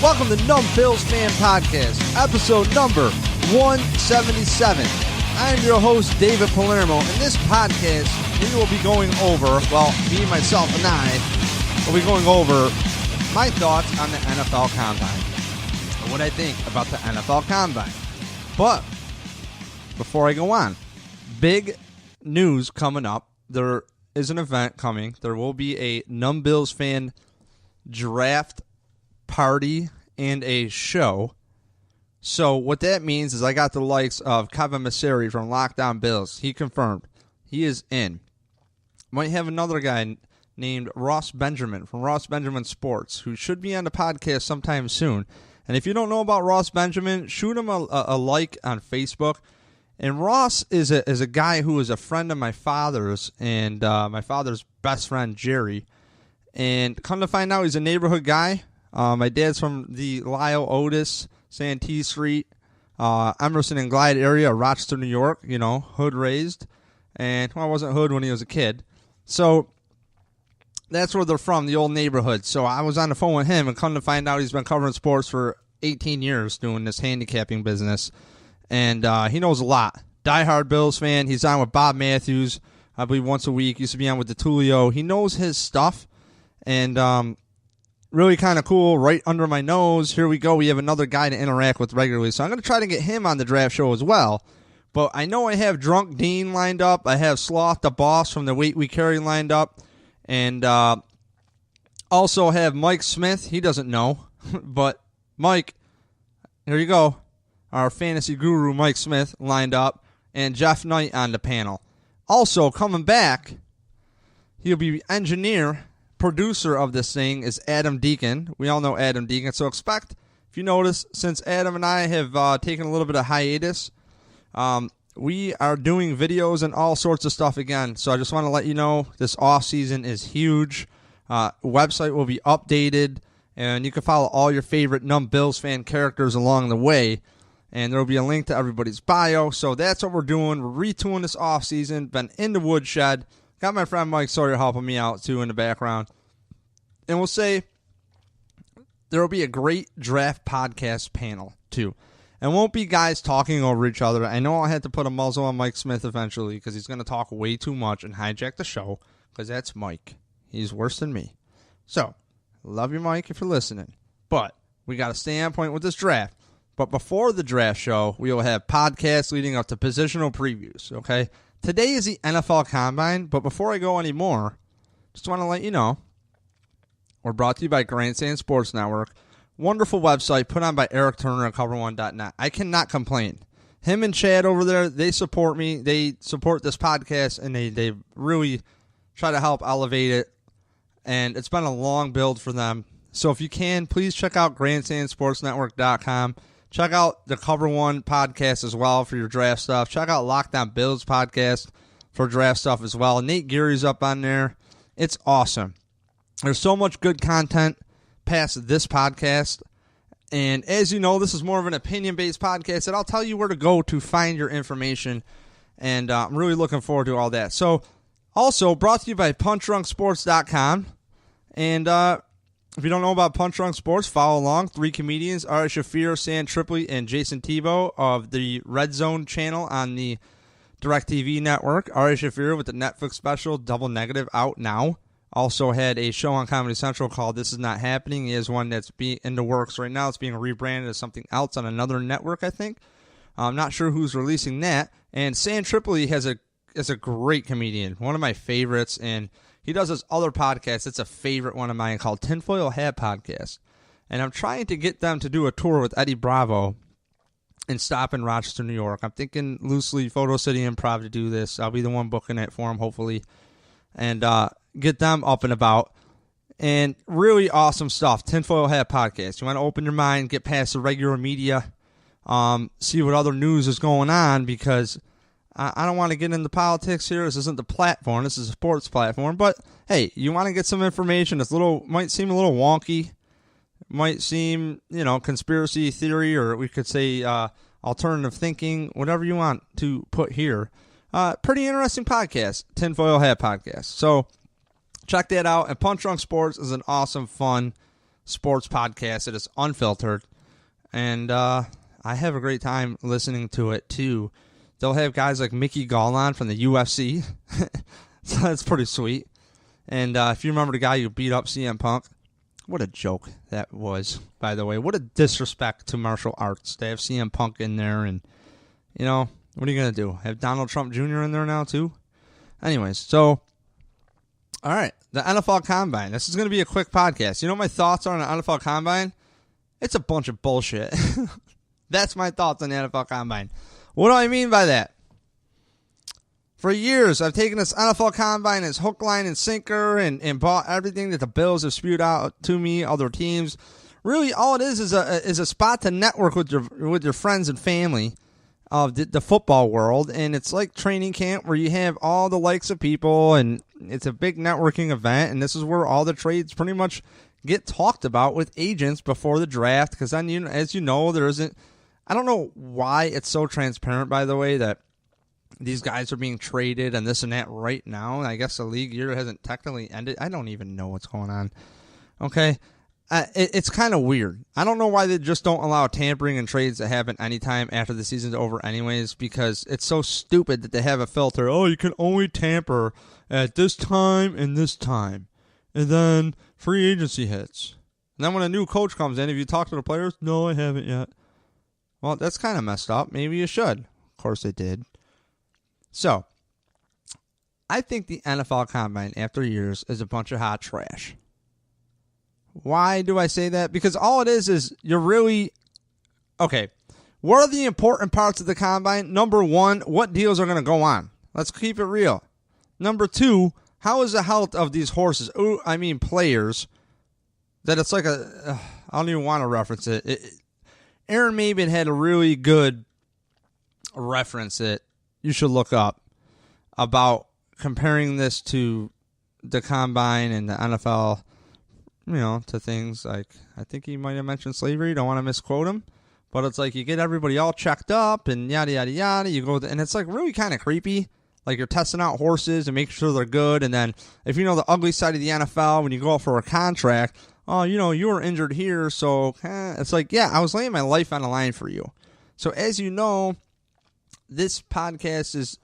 Welcome to Numb Bills Fan Podcast, episode number 177. I am your host, David Palermo, and this podcast, we will be going over, well, me, myself, and I will be going over my thoughts on the NFL Combine, and what I think about the NFL Combine. But before I go on, big news coming up. There is an event coming. There will be a Numb Bills Fan draft party and a show. So what that means is I got the likes of Kevin Masseri from Lockdown Bills. He confirmed he is in. Might have another guy named Ross Benjamin from Ross Benjamin Sports, who should be on the podcast sometime soon. And if you don't know about Ross Benjamin, shoot him a like on Facebook. And Ross is a guy who is a friend of my father's and my father's best friend, Jerry. And come to find out, he's a neighborhood guy. My dad's from the Lyle Otis, Santee Street, Emerson and Glide area, Rochester, New York, you know, hood raised. And well, I wasn't hood when he was a kid. So that's where they're from, the old neighborhood. So I was on the phone with him, and come to find out he's been covering sports for 18 years doing this handicapping business. And he knows a lot. Diehard Bills fan. He's on with Bob Matthews, I believe, once a week. Used to be on with DeTulio. He knows his stuff. And really kind of cool, right under my nose. Here we go. We have another guy to interact with regularly. So I'm going to try to get him on the draft show as well. But I know I have Drunk Dean lined up. I have Sloth the Boss from the Weight We Carry lined up. And also have Mike Smith. He doesn't know. But Mike, here you go. Our fantasy guru, Mike Smith, lined up. And Jeff Knight on the panel. Also coming back, he'll be engineer, producer of this thing is Adam Deacon. We all know Adam Deacon. So expect, if you notice, since Adam and I have taken a little bit of hiatus, we are doing videos and all sorts of stuff again. So I just want to let you know this off season is huge. Website will be updated, and you can follow all your favorite Numb Bills fan characters along the way. And there will be a link to everybody's bio. So that's what we're doing. We're retooling this off season. Been in the woodshed. Got my friend Mike Sawyer helping me out, too, in the background. And we'll say there will be a great draft podcast panel, too. And won't be guys talking over each other. I know I had to put a muzzle on Mike Smith eventually because he's going to talk way too much and hijack the show because that's Mike. He's worse than me. So, love you, Mike, if you're listening. But we got to stay on point with this draft. But before the draft show, we will have podcasts leading up to positional previews, okay? Today is the NFL Combine, but before I go any more, just want to let you know, we're brought to you by Grandstand Sports Network. Wonderful website put on by Eric Turner at CoverOne.net. I cannot complain. Him and Chad over there, they support me. They support this podcast, and they really try to help elevate it. And it's been a long build for them. So if you can, please check out GrandstandSportsNetwork.com. Check out the Cover One podcast as well for your draft stuff. Check out Lockdown Bills podcast for draft stuff as well. Nate Geary's up on there. It's awesome. There's so much good content past this podcast. And as you know, this is more of an opinion-based podcast, and I'll tell you where to go to find your information. And I'm really looking forward to all that. So, also brought to you by PunchDrunkSports.com. And if you don't know about Punch Drunk Sports, follow along. 3 comedians, Ari Shafir, Sam Tripoli, and Jason Tebow of the Red Zone channel on the DirecTV network. Ari Shafir with the Netflix special Double Negative out now. Also had a show on Comedy Central called This Is Not Happening. He has one that's in the works right now. It's being rebranded as something else on another network, I think. I'm not sure who's releasing that. And Sam Tripoli is a great comedian, one of my favorites, and he does this other podcast. It's a favorite one of mine called Tinfoil Hat Podcast. And I'm trying to get them to do a tour with Eddie Bravo and stop in Rochester, New York. I'm thinking loosely Photo City Improv to do this. I'll be the one booking it for them, hopefully. And get them up and about. And really awesome stuff. Tinfoil Hat Podcast. You want to open your mind, get past the regular media, see what other news is going on, because I don't want to get into politics here. This isn't the platform. This is a sports platform. But, hey, you want to get some information. It's might seem a little wonky. Might seem, conspiracy theory, or we could say alternative thinking, whatever you want to put here. Pretty interesting podcast, Tinfoil Hat Podcast. So check that out. And Punch Drunk Sports is an awesome, fun sports podcast. It is unfiltered. And I have a great time listening to it, too. They'll have guys like Mickey Gall on from the UFC. So that's pretty sweet. And if you remember the guy who beat up CM Punk, what a joke that was, by the way. What a disrespect to martial arts to have CM Punk in there. And, you know, what are you going to do? Have Donald Trump Jr. in there now, too? Anyways, so, all right, the NFL Combine. This is going to be a quick podcast. You know what my thoughts are on the NFL Combine? It's a bunch of bullshit. That's my thoughts on the NFL Combine. What do I mean by that? For years, I've taken this NFL Combine as hook, line, and sinker and bought everything that the Bills have spewed out to me, other teams. Really, all it is a spot to network with your friends and family of the football world. And it's like training camp where you have all the likes of people, and it's a big networking event. And this is where all the trades pretty much get talked about with agents before the draft. Because then, as you know, there isn't... I don't know why it's so transparent, by the way, that these guys are being traded and this and that right now. I guess the league year hasn't technically ended. I don't even know what's going on. Okay? It's kind of weird. I don't know why they just don't allow tampering and trades to happen anytime after the season's over anyways, because it's so stupid that they have a filter. Oh, you can only tamper at this time and this time. And then free agency hits. And then when a new coach comes in, if you talk to the players, no, I haven't yet. Well, that's kind of messed up. Maybe you should. Of course they did. So, I think the NFL Combine, after years, is a bunch of hot trash. Why do I say that? Because all it is you're really... Okay, what are the important parts of the Combine? Number one, what deals are going to go on? Let's keep it real. Number two, how is the health of these horses? Players. That it's like I don't even want to reference it. Aaron Maben had a really good reference that you should look up about comparing this to the Combine and the NFL, to things like, I think he might have mentioned slavery. Don't want to misquote him. But it's like you get everybody all checked up and yada, yada, yada. You go, and it's like really kind of creepy. Like you're testing out horses and making sure they're good. And then if you know the ugly side of the NFL, when you go out for a contract, oh, you were injured here. So it's like, yeah, I was laying my life on the line for you. So as you know, this podcast is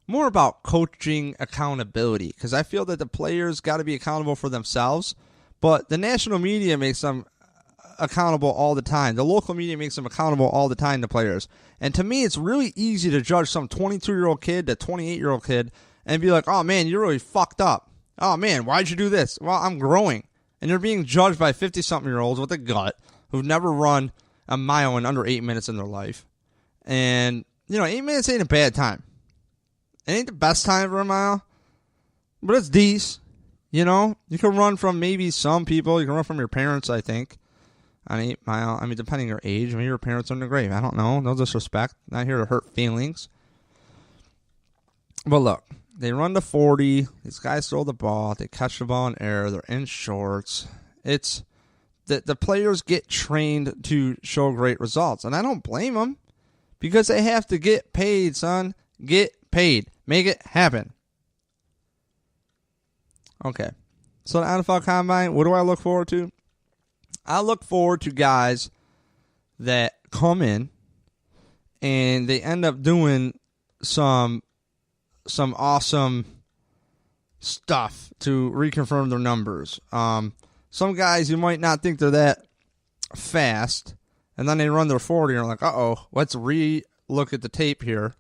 more about coaching accountability, because I feel that the players got to be accountable for themselves, but the national media makes them accountable all the time. The local media makes them accountable all the time to players. And to me, it's really easy to judge some 22-year-old kid, to 28-year-old kid, and be like, oh, man, you're really fucked up. Oh, man, why'd you do this? Well, I'm growing. And you're being judged by 50-something-year-olds with a gut who've never run a mile in under 8 minutes in their life. And 8 minutes ain't a bad time. It ain't the best time for a mile, but it's decent. You can run from maybe some people. You can run from your parents, I think, on 8 mile. Depending on your age. Maybe your parents are in the grave. I don't know. No disrespect. Not here to hurt feelings. But look, they run to 40. These guys throw the ball. They catch the ball in air. They're in shorts. It's the players get trained to show great results, and I don't blame them. Because they have to get paid, son. Get paid. Make it happen. Okay. So the NFL Combine, what do I look forward to? I look forward to guys that come in and they end up doing some awesome stuff to reconfirm their numbers. Some guys you might not think they're that fast, and then they run their 40 and you're like, uh-oh, let's re-look at the tape here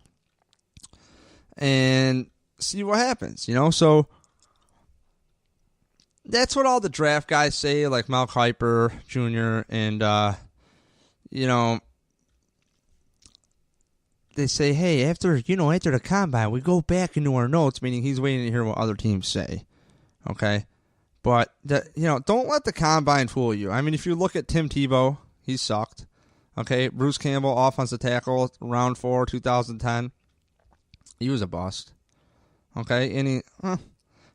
and see what happens, So that's what all the draft guys say, like Mel Kiper Jr. And, they say, hey, after the Combine, we go back into our notes, meaning he's waiting to hear what other teams say. Okay? But, don't let the Combine fool you. If you look at Tim Tebow, he sucked. Okay, Bruce Campbell, offensive tackle, round 4, 2010. He was a bust. Okay,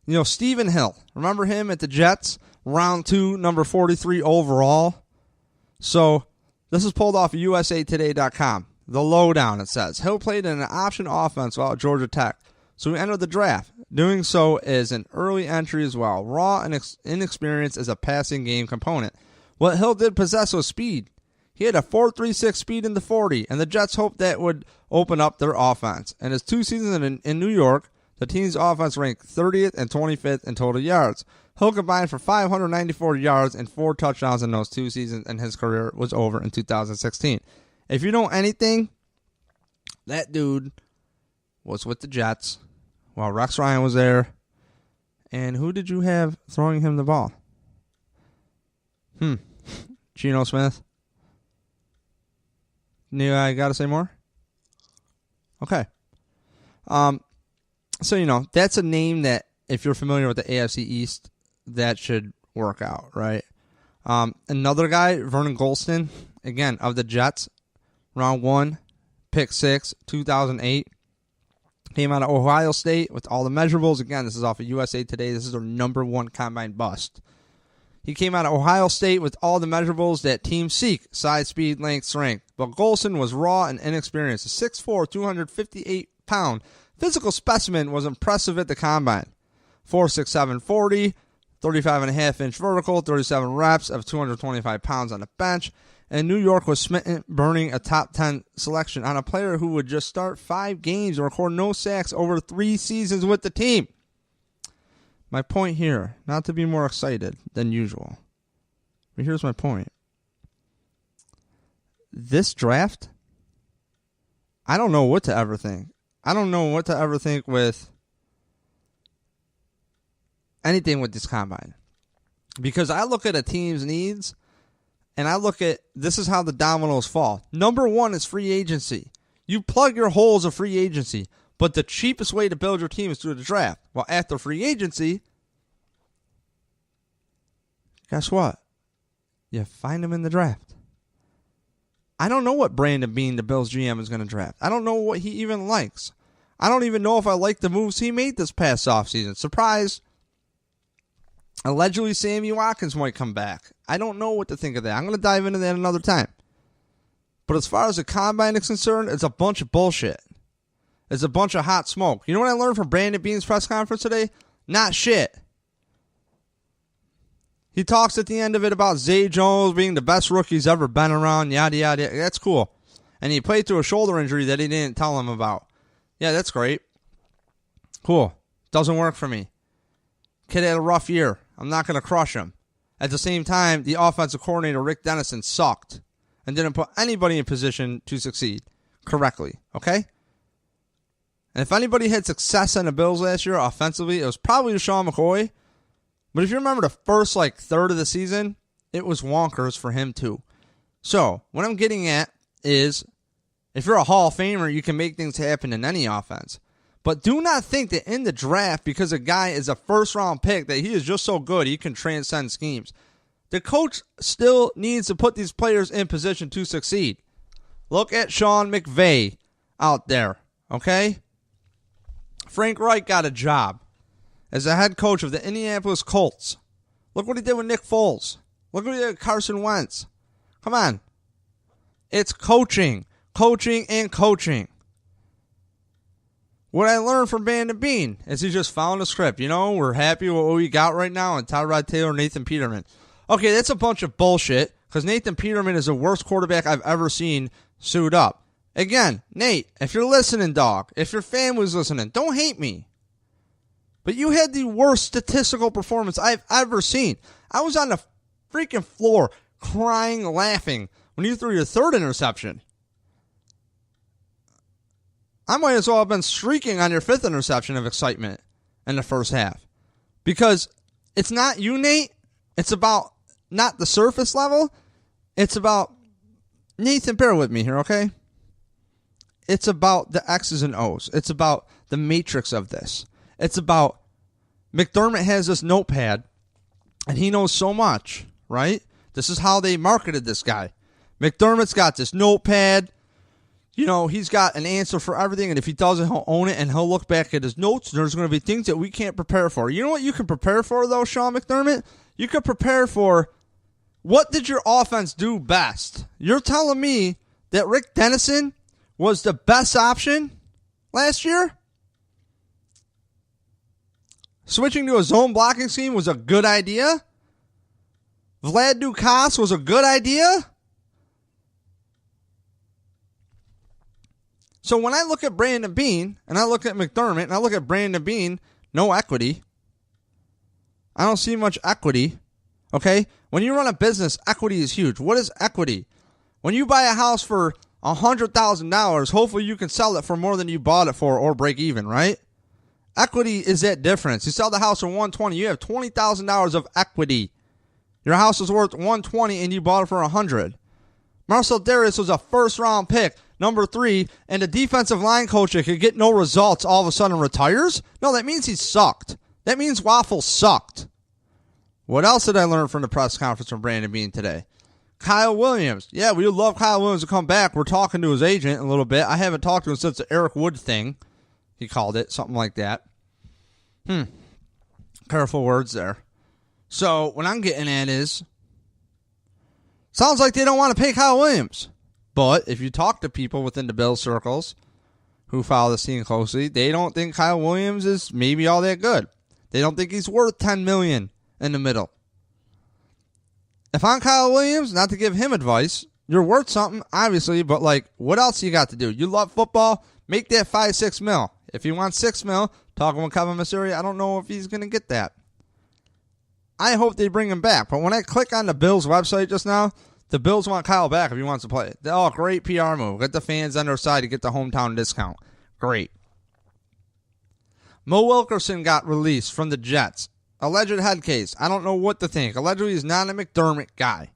and Stephen Hill. Remember him at the Jets? Round 2, number 43 overall. So, this is pulled off of USAtoday.com. The lowdown, it says. Hill played in an option offense while at Georgia Tech, so he entered the draft. Doing so is an early entry as well. Raw and inexperienced as a passing game component. What Hill did possess was speed. He had a 4.36 speed in the 40, and the Jets hoped that would open up their offense. In his 2 seasons in New York, the team's offense ranked 30th and 25th in total yards. Hill combined for 594 yards and 4 touchdowns in those 2 seasons, and his career was over in 2016. If you know anything, that dude was with the Jets while Rex Ryan was there. And who did you have throwing him the ball? Geno Smith? I got to say more? Okay. So, that's a name that, if you're familiar with the AFC East, that should work out, right? Another guy, Vernon Golston, again, of the Jets, round 1, pick 6, 2008. Came out of Ohio State with all the measurables. Again, this is off of USA Today. This is their number 1 combine bust. He came out of Ohio State with all the measurables that teams seek: size, speed, length, strength. But Golston was raw and inexperienced. A 6'4", 258-pound physical specimen was impressive at the combine. 4.67 40, 35.5-inch vertical, 37 reps of 225 pounds on the bench. And New York was smitten, burning a top 10 selection on a player who would just start 5 games and record no sacks over 3 seasons with the team. My point here, not to be more excited than usual, but here's my point. This draft, I don't know what to ever think. I don't know what to ever think with anything with this combine. Because I look at a team's needs, and I look at, this is how the dominoes fall. Number 1 is free agency. You plug your holes of free agency. But the cheapest way to build your team is through the draft. Well, after free agency, guess what? You find them in the draft. I don't know what Brandon Beane, the Bills GM, is going to draft. I don't know what he even likes. I don't even know if I like the moves he made this past offseason. Surprise. Allegedly, Sammy Watkins might come back. I don't know what to think of that. I'm going to dive into that another time. But as far as the combine is concerned, it's a bunch of bullshit. It's a bunch of hot smoke. You know what I learned from Brandon Beane's press conference today? Not shit. He talks at the end of it about Zay Jones being the best rookie he's ever been around, yada, yada. That's cool. And he played through a shoulder injury that he didn't tell him about. Yeah, that's great. Cool. Doesn't work for me. Kid had a rough year. I'm not going to crush him. At the same time, the offensive coordinator, Rick Dennison, sucked and didn't put anybody in position to succeed correctly. Okay? And if anybody had success on the Bills last year offensively, it was probably Sean McCoy. But if you remember the first third of the season, it was wonkers for him too. So what I'm getting at is, if you're a Hall of Famer, you can make things happen in any offense. But do not think that in the draft, because a guy is a first-round pick, that he is just so good he can transcend schemes. The coach still needs to put these players in position to succeed. Look at Sean McVay out there, okay? Frank Reich got a job as the head coach of the Indianapolis Colts. Look what he did with Nick Foles. Look what he did with Carson Wentz. Come on. It's coaching. Coaching and coaching. What I learned from Brandon Beane is he just followed the script. We're happy with what we got right now, and Tyrod Taylor, Nathan Peterman. Okay, that's a bunch of bullshit, because Nathan Peterman is the worst quarterback I've ever seen suit up. Again, Nate, if you're listening, dog, if your family's listening, don't hate me. But you had the worst statistical performance I've ever seen. I was on the freaking floor crying, laughing when you threw your 3rd interception. I might as well have been streaking on your 5th interception of excitement in the first half. Because it's not you, Nate. It's about not the surface level. It's about, Nathan, bear with me here, okay? It's about the X's and O's. It's about the matrix of this. It's about McDermott has this notepad, and he knows so much, right? This is how they marketed this guy. McDermott's got this notepad. He's got an answer for everything, and if he doesn't, he'll own it, and he'll look back at his notes, and there's going to be things that we can't prepare for. You know what you can prepare for, though, Sean McDermott? You could prepare for, what did your offense do best? You're telling me that Rick Dennison was the best option last year? Switching to a zone blocking scheme was a good idea? Vlad Dukas was a good idea? So when I look at Brandon Beane, and I look at McDermott, and I look at Brandon Beane, no equity. I don't see much equity. Okay? When you run a business, equity is huge. What is equity? When you buy a house for $100,000, hopefully you can sell it for more than you bought it for or break even, right? Equity is that difference. You sell the house for $120,000, you have $20,000 of equity. Your house is worth $120,000 and you bought it for $100,000. Marcel Darius was a first-round pick, number 3, and a defensive line coach that could get no results all of a sudden retires? No, that means he sucked. That means Waffle sucked. What else did I learn from the press conference from Brandon Beane today? Kyle Williams. Yeah, we would love Kyle Williams to come back. We're talking to his agent a little bit. I haven't talked to him since the Eric Wood thing. He called it, something like that. Careful words there. So, what I'm getting at is, sounds like they don't want to pay Kyle Williams. But if you talk to people within the Bills circles who follow the scene closely, they don't think Kyle Williams is maybe all that good. They don't think he's worth $10 million in the middle. If I'm Kyle Williams, not to give him advice, you're worth something, obviously, but like, what else you got to do? You love football, make that $5-6 mil. If you want $6 mil, talking with Kevin Masuri, I don't know if he's going to get that. I hope they bring him back. But when I click on the Bills website just now, the Bills want Kyle back if he wants to play. Oh, great PR move. Get the fans on their side to get the hometown discount. Great. Mo Wilkerson got released from the Jets. Alleged head case. I don't know what to think. Allegedly, he's not a McDermott guy.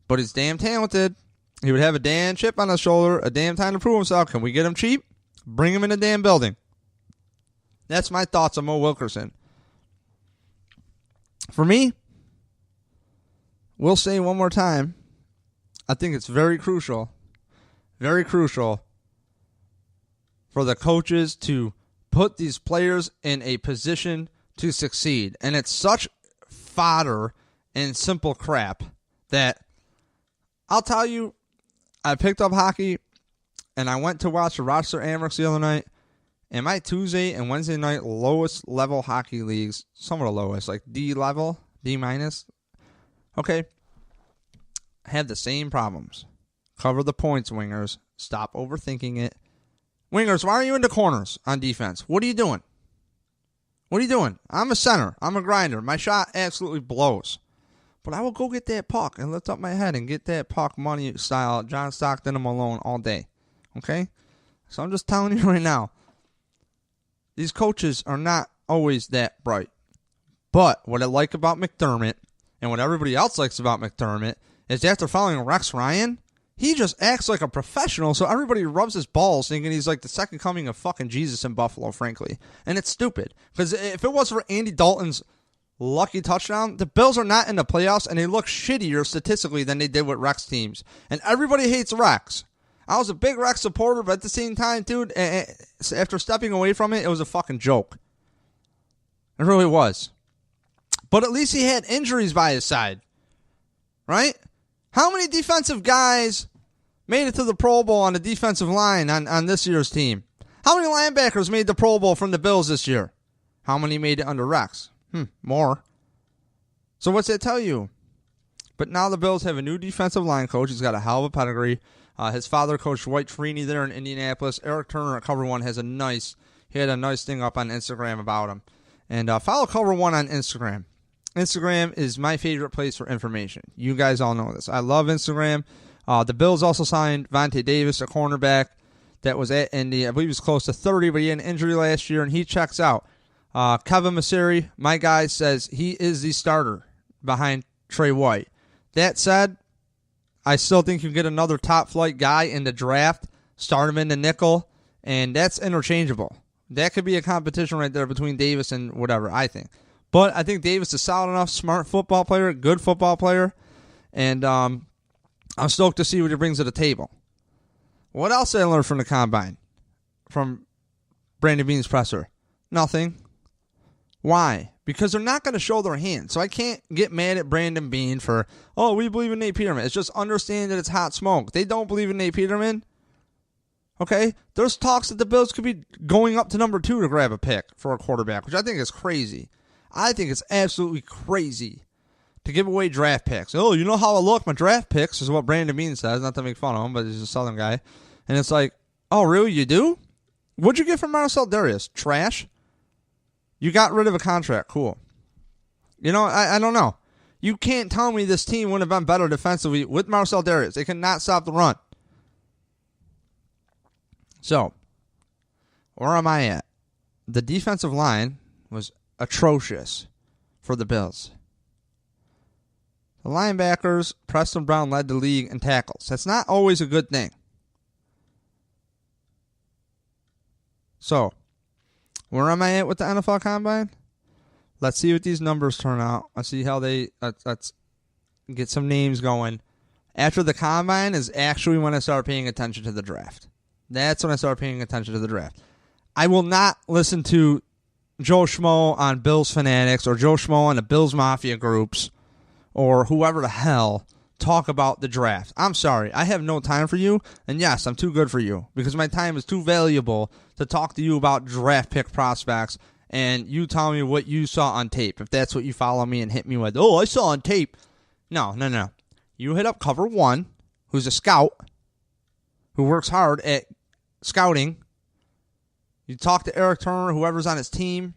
But he's damn talented. He would have a damn chip on his shoulder, a damn time to prove himself. Can we get him cheap? Bring him in the damn building. That's my thoughts on Mo Wilkerson. For me, we'll say one more time, I think it's very crucial for the coaches to put these players in a position to succeed. And it's such fodder and simple crap that I'll tell you, I picked up hockey and I went to watch the Rochester Amherst the other night. And my Tuesday and Wednesday night lowest level hockey leagues, some of the lowest, like D level, D minus, okay, had the same problems. Cover the points, wingers. Stop overthinking it. Wingers, why are you in the corners on defense? What are you doing? What are you doing? I'm a center. I'm a grinder. My shot absolutely blows. But I will go get that puck and lift up my head and get that puck money style John Stockton and Malone all day. Okay? So I'm just telling you right now, these coaches are not always that bright. But what I like about McDermott, and what everybody else likes about McDermott, is after following Rex Ryan, he just acts like a professional, so everybody rubs his balls thinking he's like the second coming of fucking Jesus in Buffalo, frankly. And it's stupid. Because if it was for Andy Dalton's lucky touchdown, the Bills are not in the playoffs, and they look shittier statistically than they did with Rex teams. And everybody hates Rex. I was a big Rex supporter, but at the same time, dude, after stepping away from it, it was a fucking joke. It really was. But at least he had injuries by his side. Right? How many defensive guys made it to the Pro Bowl on the defensive line on this year's team? How many linebackers made the Pro Bowl from the Bills this year? How many made it under Rex? More. So what's that tell you? But now the Bills have a new defensive line coach. He's got a hell of a pedigree. His father coached White Freeney there in Indianapolis. Eric Turner at Cover One had a nice thing up on Instagram about him. And follow Cover One on Instagram. Instagram is my favorite place for information. You guys all know this. I love Instagram. The Bills also signed Vontae Davis, a cornerback that was at Indy. I believe he was close to 30, but he had an injury last year, and he checks out. Kevin Masuri, my guy, says he is the starter behind Trey White. That said, I still think you get another top-flight guy in the draft, start him in the nickel, and that's interchangeable. That could be a competition right there between Davis and whatever, I think. But I think Davis is solid enough, smart football player, good football player, and I'm stoked to see what he brings to the table. What else did I learn from the Combine? From Brandon Beane's presser? Nothing. Why? Because they're not going to show their hand. So I can't get mad at Brandon Beane for, we believe in Nate Peterman. It's just understand that it's hot smoke. They don't believe in Nate Peterman. Okay? There's talks that the Bills could be going up to number 2 to grab a pick for a quarterback, which I think is crazy. I think it's absolutely crazy to give away draft picks. Oh, you know how I look? My draft picks is what Brandon Beane says. Not to make fun of him, but he's a Southern guy. And it's like, oh, really? You do? What'd you get from Marcel Darius? Trash? You got rid of a contract. Cool. You know, I don't know. You can't tell me this team wouldn't have been better defensively with Marcel Darius. They cannot stop the run. So, where am I at? The defensive line was atrocious for the Bills. The linebackers, Preston Brown led the league in tackles. That's not always a good thing. So, where am I at with the NFL Combine? Let's see what these numbers turn out. Let's see how let's get some names going. After the Combine is actually when I start paying attention to the draft. That's when I start paying attention to the draft. I will not listen to Joe Schmo on Bills Fanatics or Joe Schmo on the Bills Mafia groups or whoever the hell talk about the draft. I'm sorry. I have no time for you. And yes, I'm too good for you because my time is too valuable to talk to you about draft pick prospects and you tell me what you saw on tape. If that's what you follow me and hit me with, oh, I saw on tape. No. You hit up Cover One, who's a scout, who works hard at scouting. You talk to Eric Turner, whoever's on his team.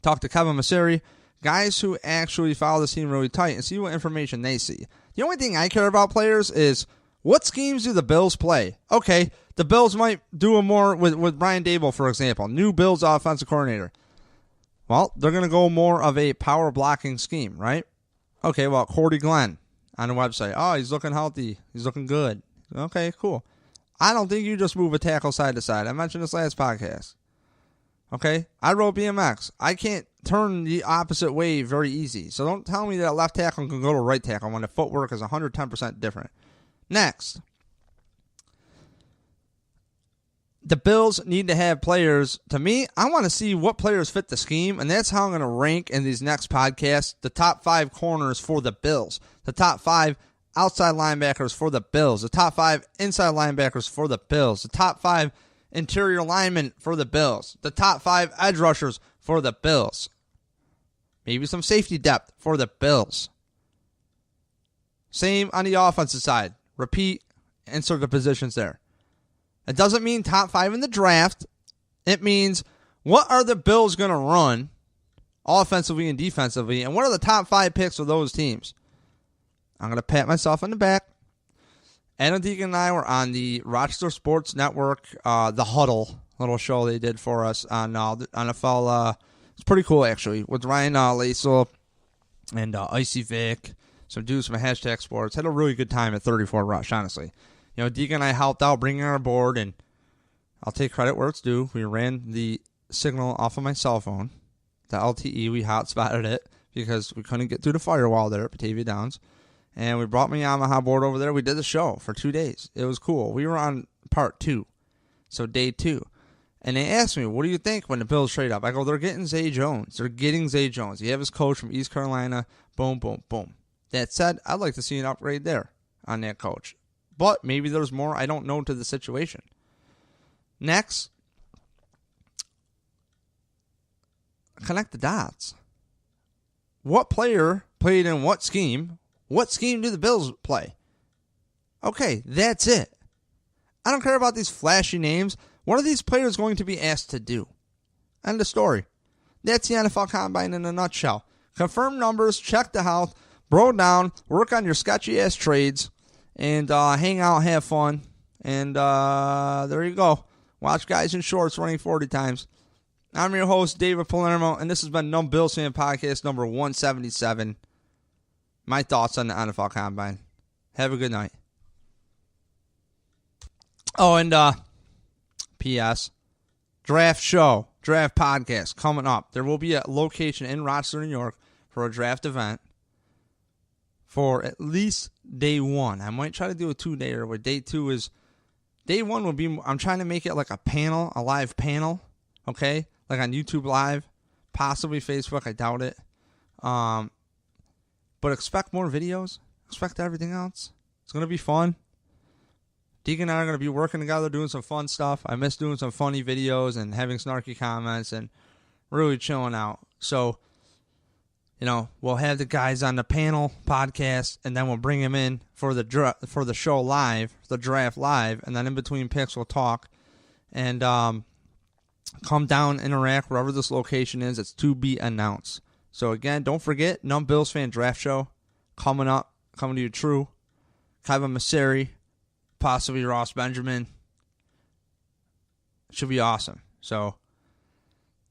Talk to Kevin Masseri, guys who actually follow the team really tight and see what information they see. The only thing I care about players is what schemes do the Bills play? Okay, the Bills might do more with Brian Daboll, for example, new Bills offensive coordinator. Well, they're going to go more of a power blocking scheme, right? Okay, well, Cordy Glenn on the website. Oh, he's looking healthy. He's looking good. Okay, cool. I don't think you just move a tackle side to side. I mentioned this last podcast. Okay? I wrote BMX. I can't turn the opposite way very easy. So don't tell me that left tackle can go to right tackle when the footwork is 110% different. Next. The Bills need to have players. To me, I want to see what players fit the scheme, and that's how I'm going to rank in these next podcasts the top 5 corners for the Bills, the top 5 outside linebackers for the Bills, the top 5 inside linebackers for the Bills, the top 5 interior linemen for the Bills, the top 5 edge rushers for the Bills, maybe some safety depth for the Bills. Same on the offensive side. Repeat, insert the positions there. It doesn't mean top 5 in the draft. It means what are the Bills going to run offensively and defensively, and what are the top 5 picks of those teams? I'm going to pat myself on the back. Adam Deacon and I were on the Rochester Sports Network, The Huddle, little show they did for us on NFL. It's pretty cool, actually, with Ryan Lasel and Icy Vic, some dudes from Hashtag Sports. Had a really good time at 34 Rush, honestly. You know, Deacon and I helped out bringing our board, and I'll take credit where it's due. We ran the signal off of my cell phone, the LTE. We hotspotted it because we couldn't get through the firewall there at Batavia Downs. And we brought my Yamaha board over there. We did the show for 2 days. It was cool. We were on part 2, so day 2. And they asked me, what do you think when the Bills trade up? I go, they're getting Zay Jones. They're getting Zay Jones. You have his coach from East Carolina. Boom, boom, boom. That said, I'd like to see an upgrade there on that coach. But maybe there's more I don't know to the situation. Next, connect the dots. What player played in what scheme? What scheme do the Bills play? Okay, that's it. I don't care about these flashy names. What are these players going to be asked to do? End of story. That's the NFL Combine in a nutshell. Confirm numbers, check the health, bro down, work on your sketchy-ass trades, and hang out, have fun. And there you go. Watch guys in shorts running 40 times. I'm your host, David Palermo, and this has been Numb Bills Fan Podcast number 177. My thoughts on the NFL Combine. Have a good night. Oh, and P.S. Draft show, draft podcast coming up. There will be a location in Rochester, New York for a draft event for at least day 1. I might try to do a 2-dayer where day 2 is... Day 1 will be... I'm trying to make it like a panel, a live panel, okay? Like on YouTube Live, possibly Facebook. I doubt it. But expect more videos. Expect everything else. It's going to be fun. Deacon and I are going to be working together, doing some fun stuff. I miss doing some funny videos and having snarky comments and really chilling out. So, we'll have the guys on the panel podcast, and then we'll bring them in for the show live, the draft live, and then in between picks we'll talk and come down, interact wherever this location is. It's to be announced. So again, don't forget, Numb Bills Fan Draft Show coming to you true. Kevin Masseri, possibly Ross Benjamin. Should be awesome. So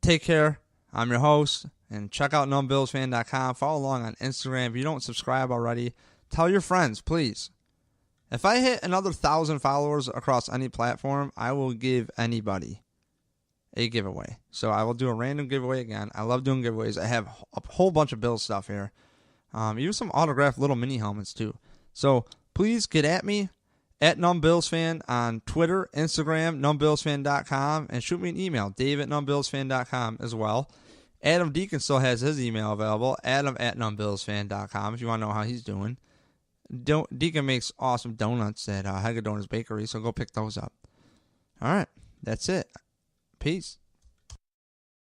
take care. I'm your host. And check out numbbillsfan.com. Follow along on Instagram. If you don't subscribe already, tell your friends, please. If I hit another 1,000 followers across any platform, I will give anybody a giveaway. So I will do a random giveaway again. I love doing giveaways. I have a whole bunch of Bills stuff here. Even some autographed little mini helmets too. So please get at me at numbbillsfan on Twitter, Instagram, numbbillsfan.com, and shoot me an email, dave@numbbillsfan.com as well. Adam Deacon still has his email available, adam@numbbillsfan.com if you want to know how he's doing. Deacon makes awesome donuts at Hagadona's Bakery, so go pick those up. All right, that's it. Peace.